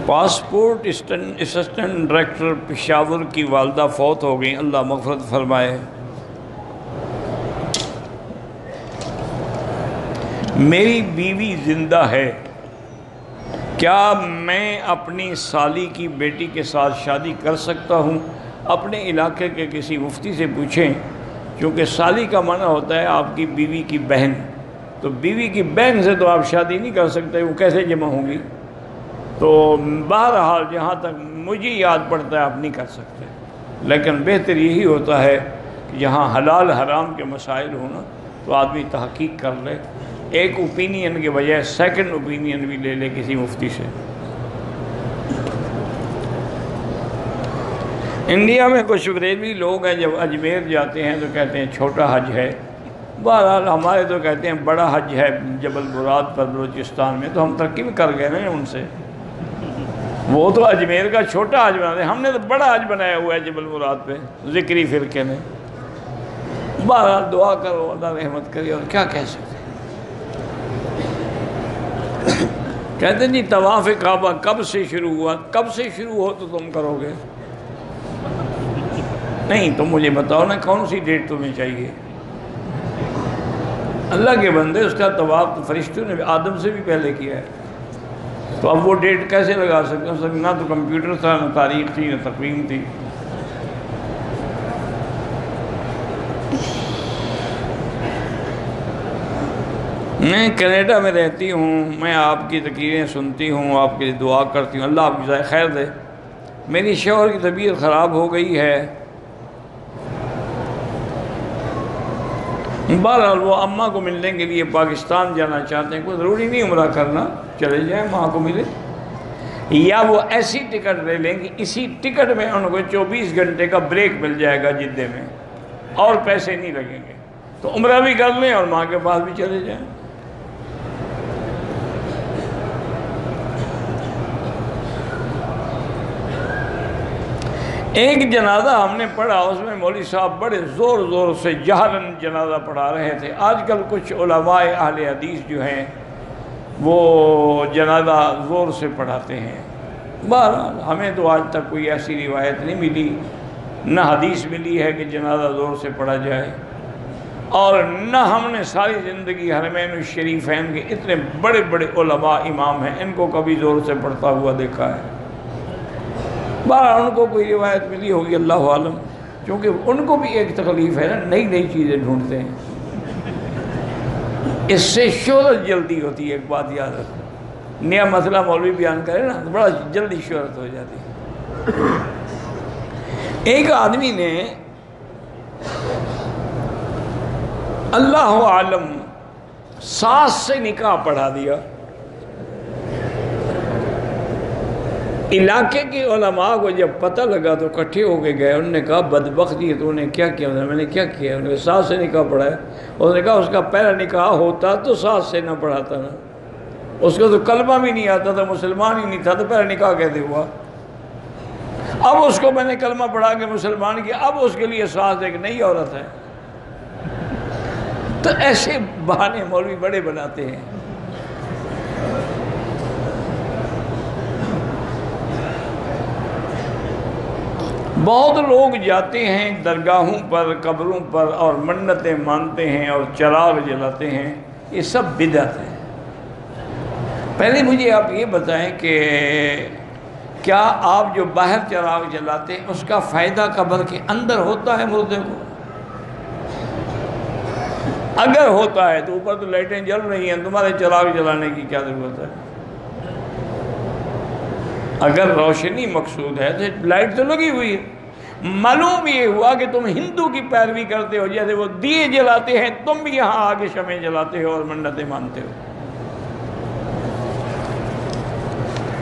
Passport assistant director Peshawar کی والدہ فوت ہو گئیں، اللہ مغفرت فرمائے۔ میری بیوی زندہ ہے، کیا میں اپنی سالی کی بیٹی کے ساتھ شادی کر سکتا ہوں؟ اپنے علاقے کے کسی مفتی سے پوچھیں، کیونکہ سالی کا معنی ہوتا ہے آپ کی بیوی کی بہن، تو بیوی کی بہن سے تو آپ شادی نہیں کر سکتے، وہ کیسے جمع ہوں گی؟ تو بہرحال جہاں تک مجھے یاد پڑتا ہے آپ نہیں کر سکتے، لیکن بہتر یہی ہوتا ہے کہ جہاں حلال حرام کے مسائل ہونا تو آدمی تحقیق کر لے، ایک اوپینین کے بجائے سیکنڈ اوپینین بھی لے لے کسی مفتی سے۔ انڈیا میں کچھ بریلوی لوگ ہیں جب اجمیر جاتے ہیں تو کہتے ہیں چھوٹا حج ہے، بہرحال ہمارے تو کہتے ہیں بڑا حج ہے جبل برات پر بلوچستان میں، تو ہم ترقی بھی کر گئے نا ان سے۔ وہ تو اجمیر کا چھوٹا حج بناتے ہیں، ہم نے تو بڑا حج بنایا ہوا ہے جبل برات پہ ذکری فرقے نے۔ بہرحال دعا کرو اللہ رحمت کرے، اور کیا کہہ سکتے۔ کہتے ہیں جی طواف کعبہ کب سے شروع ہوا؟ کب سے شروع ہو تو تم کرو گے؟ نہیں، تم مجھے بتاؤ نا کون سی ڈیٹ تمہیں چاہیے؟ اللہ کے بندے، اس کا طواف تو فرشتوں نے آدم سے بھی پہلے کیا ہے، تو اب وہ ڈیٹ کیسے لگا سکتے ہیں؟ نہ تو کمپیوٹر تھا، نہ تاریخ تھی، نہ تقویم تھی۔ میں کینیڈا میں رہتی ہوں، میں آپ کی تقریریں سنتی ہوں، آپ کے لیے دعا کرتی ہوں، اللہ آپ کی جزائے خیر دے۔ میری شوہر کی طبیعت خراب ہو گئی ہے، بہرحال وہ اماں کو ملنے کے لیے پاکستان جانا چاہتے ہیں۔ کوئی ضروری نہیں عمرہ کرنا، چلے جائیں ماں کو ملے، یا وہ ایسی ٹکٹ لے لیں کہ اسی ٹکٹ میں ان کو 24 گھنٹے کا بریک مل جائے گا جدے میں، اور پیسے نہیں لگیں گے، تو عمرہ بھی کر لیں اور ماں کے پاس بھی چلے جائیں۔ ایک جنازہ ہم نے پڑھا، اس میں مولوی صاحب بڑے زور زور سے جہرن جنازہ پڑھا رہے تھے۔ آج کل کچھ علماء اہل حدیث جو ہیں وہ جنازہ زور سے پڑھاتے ہیں، بہرحال ہمیں تو آج تک کوئی ایسی روایت نہیں ملی، نہ حدیث ملی ہے کہ جنازہ زور سے پڑھا جائے، اور نہ ہم نے ساری زندگی حرمین الشریفین کے اتنے بڑے بڑے علماء امام ہیں ان کو کبھی زور سے پڑھتا ہوا دیکھا ہے۔ بہرحال ان کو کوئی روایت ملی ہوگی، اللہ عالم، کیونکہ ان کو بھی ایک تکلیف ہے نا، نئی نئی چیزیں ڈھونڈتے ہیں، اس سے شہرت جلدی ہوتی ہے۔ ایک بات یاد رکھو، نیا مسئلہ مولوی بیان کرے نا تو بڑا جلدی شہرت ہو جاتی ہے۔ ایک آدمی نے اللہ عالم ساس سے نکاح پڑھا دیا، علاقے کے علماء کو جب پتہ لگا تو اکٹھے ہو کے گئے، انہوں نے کہا بدبخت جی تو نے کیا کیا؟ میں نے کیا کیا؟ انہوں نے ساس سے نکاح پڑھایا۔ انہوں نے کہا اس کا پہلا نکاح ہوتا تو ساس سے نہ پڑھاتا نا، اس کو تو کلمہ بھی نہیں آتا تھا، مسلمان ہی نہیں تھا، تو پہلا نکاح کیسے ہوا؟ اب اس کو میں نے کلمہ پڑھا کے مسلمان کیا، اب اس کے لیے ساس ایک نئی عورت ہے۔ تو ایسے بہانے مولوی بڑے بناتے ہیں۔ بہت لوگ جاتے ہیں درگاہوں پر، قبروں پر، اور منتیں مانتے ہیں اور چراغ جلاتے ہیں، یہ سب بدعت ہے۔ پہلے مجھے آپ یہ بتائیں کہ کیا آپ جو باہر چراغ جلاتے ہیں اس کا فائدہ قبر کے اندر ہوتا ہے مردے کو؟ اگر ہوتا ہے تو اوپر تو لائٹیں جل رہی ہیں، تمہارے چراغ جلانے کی کیا ضرورت ہے؟ اگر روشنی مقصود ہے تو لائٹ تو لگی ہوئی ہے۔ معلوم یہ ہوا کہ تم ہندو کی پیروی کرتے ہو، جیسے وہ دیے جلاتے ہیں تم بھی یہاں آگے شمع جلاتے ہو اور منتیں مانتے ہو،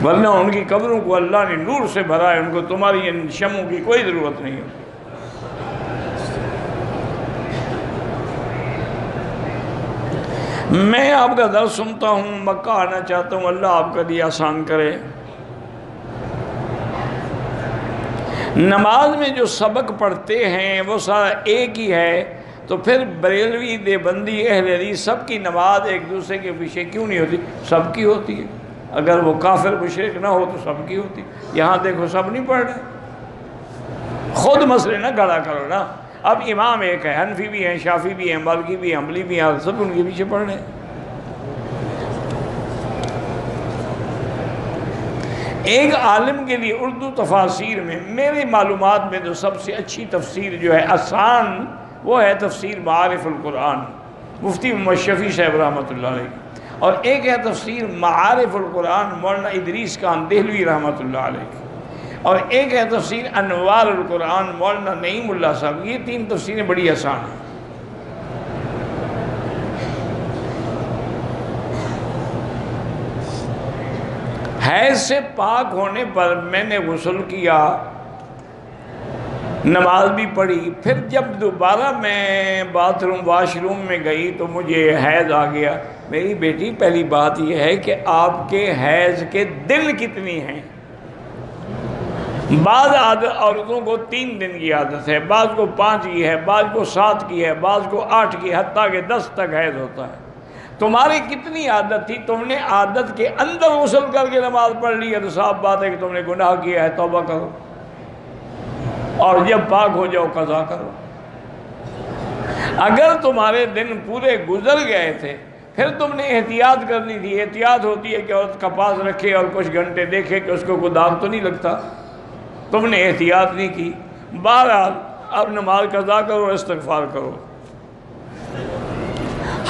ورنہ ان کی قبروں کو اللہ نے نور سے بھرا ہے، ان کو تمہاری ان شمعوں کی کوئی ضرورت نہیں ہوتی۔ میں آپ کا درس سنتا ہوں، مکہ آنا چاہتا ہوں، اللہ آپ کا لیے آسان کرے۔ نماز میں جو سبق پڑھتے ہیں وہ سارا ایک ہی ہے، تو پھر بریلوی، دیوبندی، اہل حدیث سب کی نماز ایک دوسرے کے پیچھے کیوں نہیں ہوتی؟ سب کی ہوتی ہے۔ اگر وہ کافر مشرک نہ ہو تو سب کی ہوتی. یہاں دیکھو سب نہیں پڑھ رہے. خود مسئلے نہ گڑا کرو نا. اب امام ایک ہے، حنفی بھی ہیں، شافی بھی ہیں، مالکی بھی ہیں، حنبلی بھی ہیں، سب ان کے پیچھے پڑھ رہے ہیں. ایک عالم کے لیے اردو تفاسیر میں میری معلومات میں جو سب سے اچھی تفسیر جو ہے آسان، وہ ہے تفسیر معارف القرآن، مفتی محمد شفیع صاحب رحمۃ اللہ علیہ. اور ایک ہے تفسیر معارف القرآن مولانا ادریس خان دہلوی رحمۃ اللہ علیہ. اور ایک ہے تفسیر انوار القرآن مولانا نعیم اللہ صاحب. یہ تین تفسیریں بڑی آسان ہیں. حیض سے پاک ہونے پر میں نے غسل کیا، نماز بھی پڑھی، پھر جب دوبارہ میں باتھ روم واش روم میں گئی تو مجھے حیض آ گیا. میری بیٹی پہلی بات یہ ہے کہ آپ کے حیض کے دن کتنی ہیں؟ بعض عورتوں کو 3 دن کی عادت ہے، بعض کو 5 کی ہے، بعض کو 7 کی ہے، بعض کو 8 کی، حتیٰ کہ 10 تک حیض ہوتا ہے. تمہاری کتنی عادت تھی؟ تم نے عادت کے اندر غسل کر کے نماز پڑھ لی ہے تو صاف بات ہے کہ تم نے گناہ کیا ہے. توبہ کرو اور جب پاک ہو جاؤ قضا کرو. اگر تمہارے دن پورے گزر گئے تھے پھر تم نے احتیاط کرنی تھی. احتیاط ہوتی ہے کہ عورت کا پاس رکھے اور کچھ گھنٹے دیکھے کہ اس کو کوئی داغ تو نہیں لگتا. تم نے احتیاط نہیں کی. بہرحال اب نماز قضا کرو، استغفار کرو.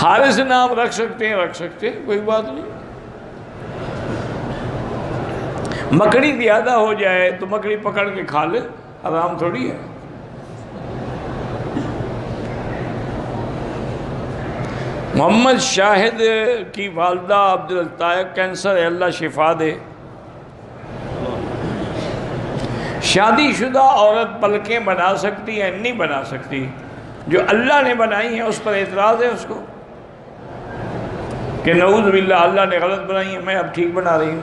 حارث نام رکھ سکتے ہیں، رکھ سکتے ہیں، کوئی بات نہیں. مکڑی زیادہ ہو جائے تو مکڑی پکڑ کے کھا لے، حرام تھوڑی ہے. محمد شاہد کی والدہ عبدالطائق کینسر ہے، اللہ شفا دے. شادی شدہ عورت پلکیں بنا سکتی ہے؟ نہیں بنا سکتی. جو اللہ نے بنائی ہیں اس پر اعتراض ہے اس کو کہ نعوذ باللہ اللہ نے غلط بنائی ہیں، میں اب ٹھیک بنا رہی ہوں.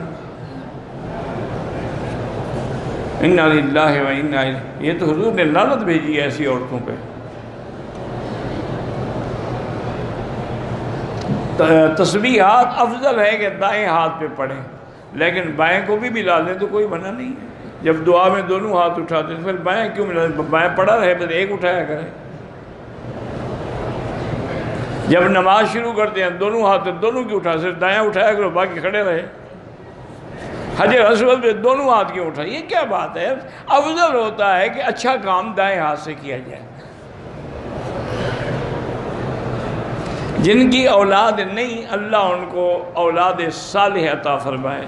انا للہ و انا الیہ. یہ تو حضور نے لعنت بھیجی ہے ایسی عورتوں پہ. تسبیحات افضل ہے کہ دائیں ہاتھ پہ پڑھیں، لیکن بائیں کو بھی ملا لیں تو کوئی منع نہیں ہے. جب دعا میں دونوں ہاتھ اٹھاتے ہیں پھر بائیں کیوں ملا؟ بائیں پڑا رہے پھر ایک اٹھایا کریں. جب نماز شروع کرتے ہیں دونوں ہاتھ دونوں کی اٹھا، صرف دائیں اٹھایا کرو، باقی کھڑے رہے. حجر اسود پہ دونوں ہاتھ کیوں اٹھا؟ یہ کیا بات ہے؟ افضل ہوتا ہے کہ اچھا کام دائیں ہاتھ سے کیا جائے. جن کی اولاد نہیں، اللہ ان کو اولاد صالح عطا فرمائے.